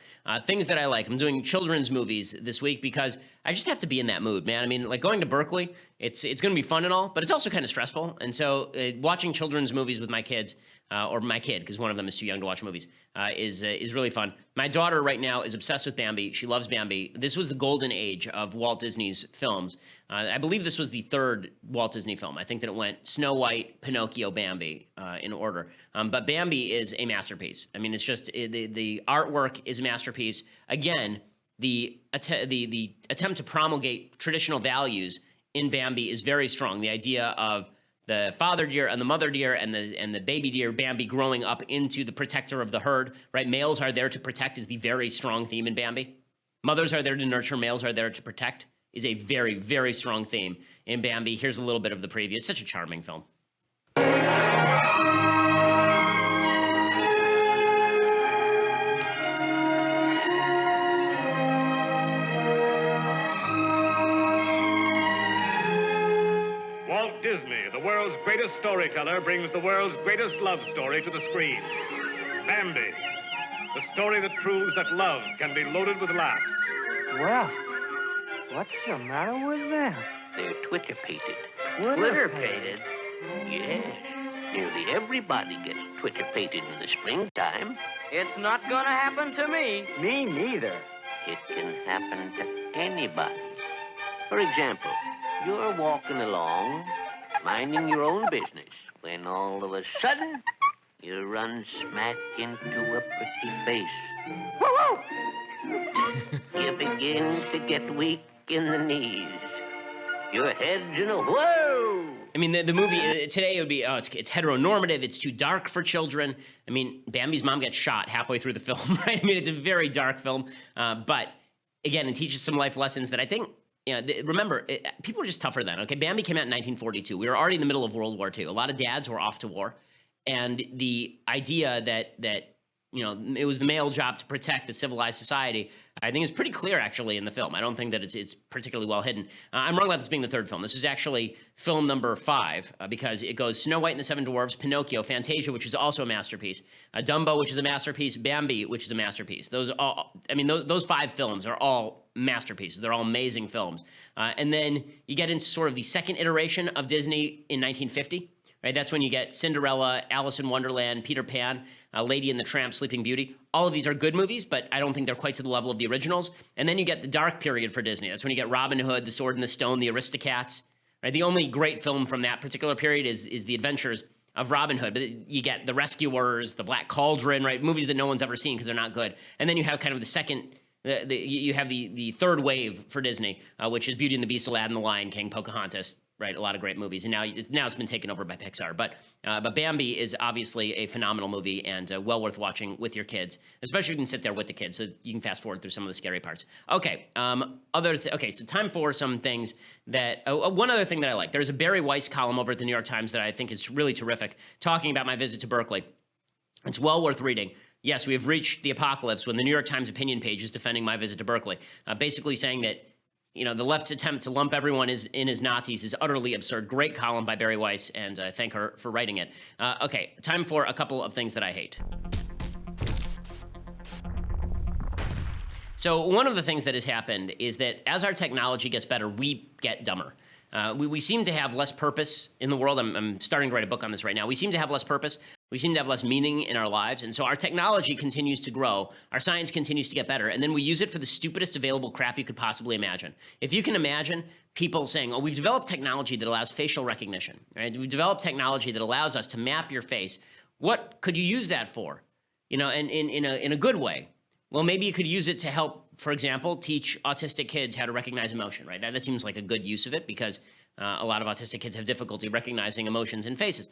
things that I like. I'm doing children's movies this week because I just have to be in that mood, man. I mean, like going to Berkeley, it's going to be fun and all, but it's also kind of stressful. And so watching children's movies with my kids, or my kid, because one of them is too young to watch movies, is really fun. My daughter right now is obsessed with Bambi. She loves Bambi. This was the golden age of Walt Disney's films. I believe this was the third Walt Disney film. I think that it went Snow White, Pinocchio, Bambi in order. But Bambi is a masterpiece. I mean, it's just the artwork is a masterpiece. Again, the attempt to promulgate traditional values in Bambi is very strong. The idea of the father deer and the mother deer and the baby deer, Bambi, growing up into the protector of the herd, right? Males are there to protect is the very strong theme in Bambi. Mothers are there to nurture, males are there to protect is a very, very strong theme in Bambi. Here's a little bit of the preview. It's such a charming film. Walt Disney, the world's greatest storyteller, brings the world's greatest love story to the screen. Bambi, the story that proves that love can be loaded with laughs. Well, what's the matter with them? They're Twitter-pated. Twitter-pated? Yes. Nearly everybody gets Twitter-pated in the springtime. It's not gonna happen to me. Me neither. It can happen to anybody. For example, you're walking along, minding your own business, when all of a sudden, you run smack into a pretty face. Woo-woo! You begin to get weak in the knees. Your head's in a whoa! I mean, the movie today would be, it's heteronormative, it's too dark for children. I mean, Bambi's mom gets shot halfway through the film, right? I mean, it's a very dark film, but again, it teaches some life lessons that I think, remember, people were just tougher then, okay? Bambi came out in 1942. We were already in the middle of World War II. A lot of dads were off to war, and the idea that it was the male job to protect a civilized society, I think is pretty clear, actually, in the film. I don't think that it's particularly well hidden. I'm wrong about this being the third film. This is actually film number 5, because it goes Snow White and the Seven Dwarfs, Pinocchio, Fantasia, which is also a masterpiece, Dumbo, which is a masterpiece, Bambi, which is a masterpiece. Those 5 films are all masterpieces. They're all amazing films. And then you get into sort of the second iteration of Disney in 1950. Right, that's when you get Cinderella, Alice in Wonderland, Peter Pan, Lady and the Tramp, Sleeping Beauty. All of these are good movies, but I don't think they're quite to the level of the originals. And then you get the dark period for Disney. That's when you get Robin Hood, The Sword and the Stone, The Aristocats. Right, the only great film from that particular period is The Adventures of Robin Hood. But you get The Rescuers, The Black Cauldron, right? Movies that no one's ever seen because they're not good. And then you have kind of the second. You have the third wave for Disney, which is Beauty and the Beast, Aladdin, The Lion King, Pocahontas. Right, a lot of great movies, and now it's been taken over by Pixar. But Bambi is obviously a phenomenal movie and well worth watching with your kids, especially if you can sit there with the kids, so you can fast forward through some of the scary parts. Okay, so time for some things that one other thing that I like. There's a Barry Weiss column over at the New York Times that I think is really terrific, talking about my visit to Berkeley. It's well worth reading. Yes, we have reached the apocalypse when the New York Times opinion page is defending my visit to Berkeley, basically saying that the left's attempt to lump everyone in as Nazis is utterly absurd. Great column by Barry Weiss, and thank her for writing it. Okay, time for a couple of things that I hate. So one of the things that has happened is that as our technology gets better, we get dumber. We seem to have less purpose in the world. I'm starting to write a book on this right now. We seem to have less purpose. We seem to have less meaning in our lives. And so our technology continues to grow. Our science continues to get better. And then we use it for the stupidest available crap you could possibly imagine. If you can imagine people saying, oh, we've developed technology that allows facial recognition, right? We've developed technology that allows us to map your face. What could you use that for? In a good way. Well, maybe you could use it to help, for example, teach autistic kids how to recognize emotion, right? That seems like a good use of it because a lot of autistic kids have difficulty recognizing emotions in faces.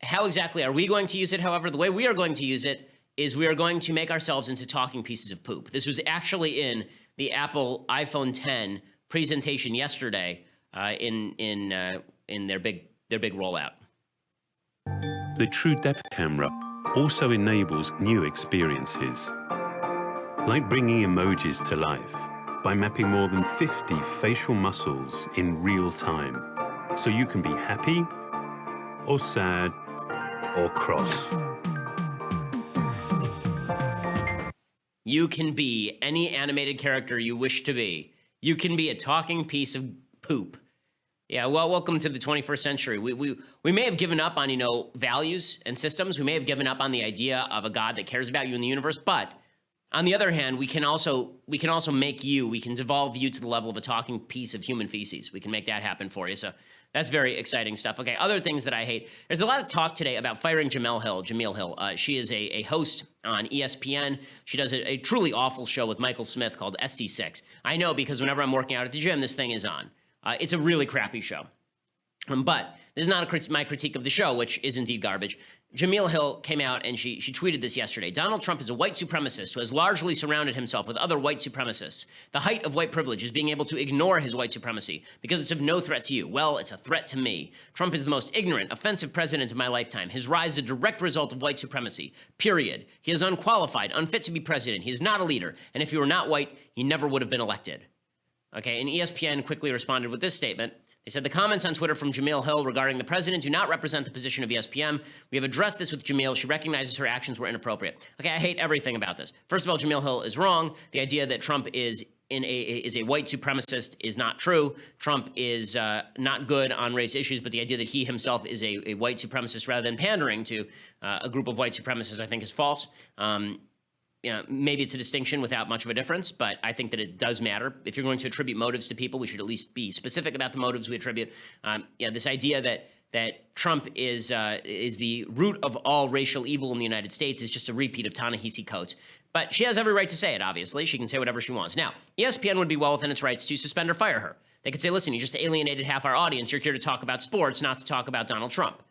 How exactly are we going to use it, however? The way we are going to use it is we are going to make ourselves into talking pieces of poop. This was actually in the Apple iPhone 10 presentation yesterday in their big rollout. The True Depth camera also enables new experiences, like bringing emojis to life by mapping more than 50 facial muscles in real time, so you can be happy or sad or cross. You can be any animated character you wish to be. You can be a talking piece of poop. Yeah, well, welcome to the 21st century. We may have given up on, values and systems. We may have given up on the idea of a God that cares about you in the universe. But on the other hand, we can also make you. We can devolve you to the level of a talking piece of human feces. We can make that happen for you. So that's very exciting stuff. Okay, other things that I hate. There's a lot of talk today about firing Jamil Hill. She is a host on ESPN. She does a truly awful show with Michael Smith called SC6. I know because whenever I'm working out at the gym, this thing is on. It's a really crappy show. But this is not my critique of the show, which is indeed garbage. Jamil Hill came out and she tweeted this yesterday. Donald Trump is a white supremacist who has largely surrounded himself with other white supremacists. The height of white privilege is being able to ignore his white supremacy because it's of no threat to you. Well, it's a threat to me. Trump is the most ignorant, offensive president of my lifetime. His rise is a direct result of white supremacy, period. He is unqualified, unfit to be president. He is not a leader. And if he were not white, he never would have been elected. Okay, and ESPN quickly responded with this statement. They said the comments on Twitter from Jamil Hill regarding the president do not represent the position of ESPN. We have addressed this with Jamil. She recognizes her actions were inappropriate. Okay, I hate everything about this. First of all, Jamil Hill is wrong. The idea that Trump is a white supremacist is not true. Trump is not good on race issues, but the idea that he himself is a white supremacist rather than pandering to a group of white supremacists, I think, is false. Maybe it's a distinction without much of a difference, but I think that it does matter. If you're going to attribute motives to people, we should at least be specific about the motives we attribute. This idea that Trump is the root of all racial evil in the United States is just a repeat of Ta-Nehisi Coates. But she has every right to say it, obviously. She can say whatever she wants. Now, ESPN would be well within its rights to suspend or fire her. They could say, listen, you just alienated half our audience. You're here to talk about sports, not to talk about Donald Trump.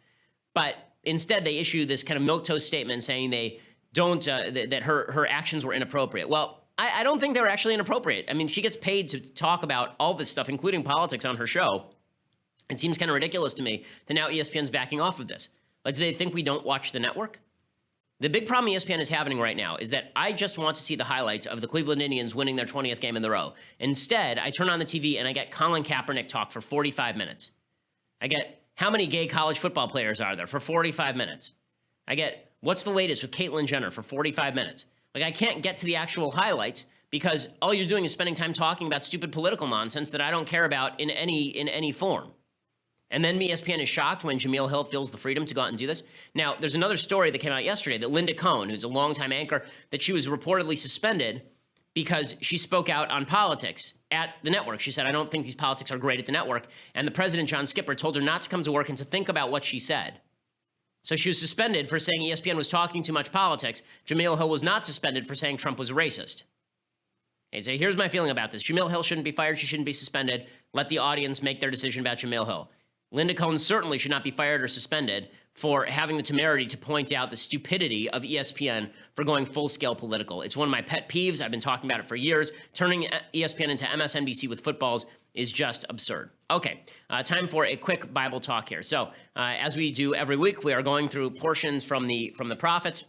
But instead, they issue this kind of milquetoast statement saying that her actions were inappropriate. Well, I don't think they were actually inappropriate. I mean, she gets paid to talk about all this stuff, including politics, on her show. It seems kind of ridiculous to me that now ESPN's backing off of this. Like, do they think we don't watch the network? The big problem ESPN is having right now is that I just want to see the highlights of the Cleveland Indians winning their 20th game in a row. Instead, I turn on the TV and I get Colin Kaepernick talk for 45 minutes. I get how many gay college football players are there for 45 minutes. I get what's the latest with Caitlyn Jenner for 45 minutes. Like, I can't get to the actual highlights because all you're doing is spending time talking about stupid political nonsense that I don't care about in any form. And then ESPN is shocked when Jamil Hill feels the freedom to go out and do this. Now, there's another story that came out yesterday that Linda Cohn, who's a longtime anchor, that she was reportedly suspended because she spoke out on politics at the network. She said, I don't think these politics are great at the network. And the president, John Skipper, told her not to come to work and to think about what she said. So she was suspended for saying ESPN was talking too much politics. Jamil Hill was not suspended for saying Trump was a racist. Okay, so here's my feeling about this. Jamil Hill shouldn't be fired. She shouldn't be suspended. Let the audience make their decision about Jamil Hill. Linda Cohn certainly should not be fired or suspended for having the temerity to point out the stupidity of ESPN for going full-scale political. It's one of my pet peeves. I've been talking about it for years. Turning ESPN into MSNBC with footballs is just absurd. Okay, time for a quick Bible talk here. So, as we do every week, we are going through portions from the prophets.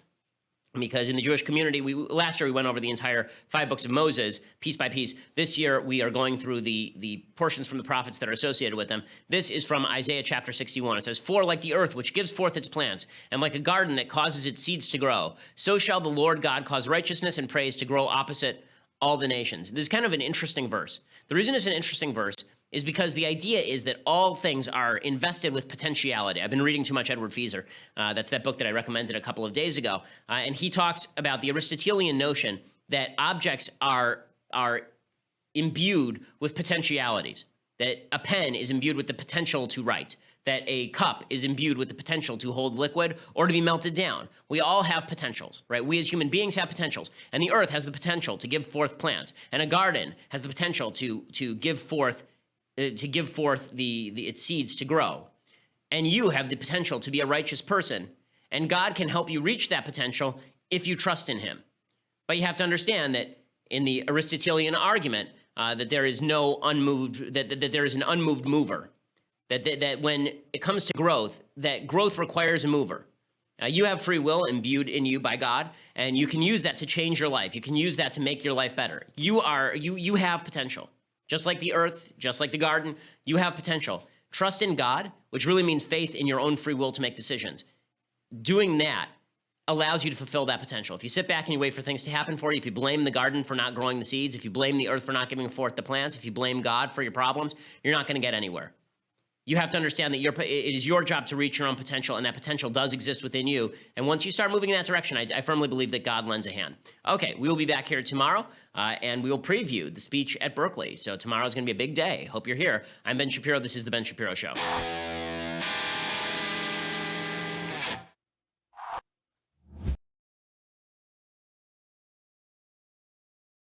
Because in the Jewish community, last year we went over the entire 5 books of Moses, piece by piece. This year we are going through the portions from the prophets that are associated with them. This is from Isaiah chapter 61. It says, For like the earth which gives forth its plants, and like a garden that causes its seeds to grow, so shall the Lord God cause righteousness and praise to grow opposite all the nations. This is kind of an interesting verse. The reason it's an interesting verse is because the idea is that all things are invested with potentiality. I've been reading too much Edward Feser. That's that book that I recommended a couple of days ago. And he talks about the Aristotelian notion that objects are imbued with potentialities, that a pen is imbued with the potential to write, that a cup is imbued with the potential to hold liquid or to be melted down. We all have potentials, right? We as human beings have potentials. And the earth has the potential to give forth plants. And a garden has the potential to give forth its seeds to grow. And you have the potential to be a righteous person. And God can help you reach that potential if you trust in him. But you have to understand that in the Aristotelian argument, that there is no unmoved, that there is an unmoved mover. That when it comes to growth, that growth requires a mover. You have free will imbued in you by God, and you can use that to change your life. You can use that to make your life better. You have potential. Just like the earth, just like the garden, you have potential. Trust in God, which really means faith in your own free will to make decisions. doing that allows you to fulfill that potential. If you sit back and you wait for things to happen for you, if you blame the garden for not growing the seeds, if you blame the earth for not giving forth the plants, if you blame God for your problems, you're not going to get anywhere. You have to understand that it is your job to reach your own potential, and that potential does exist within you. And once you start moving in that direction, I firmly believe that God lends a hand. Okay, we will be back here tomorrow, and we will preview the speech at Berkeley. So tomorrow is going to be a big day. Hope you're here. I'm Ben Shapiro. This is The Ben Shapiro Show.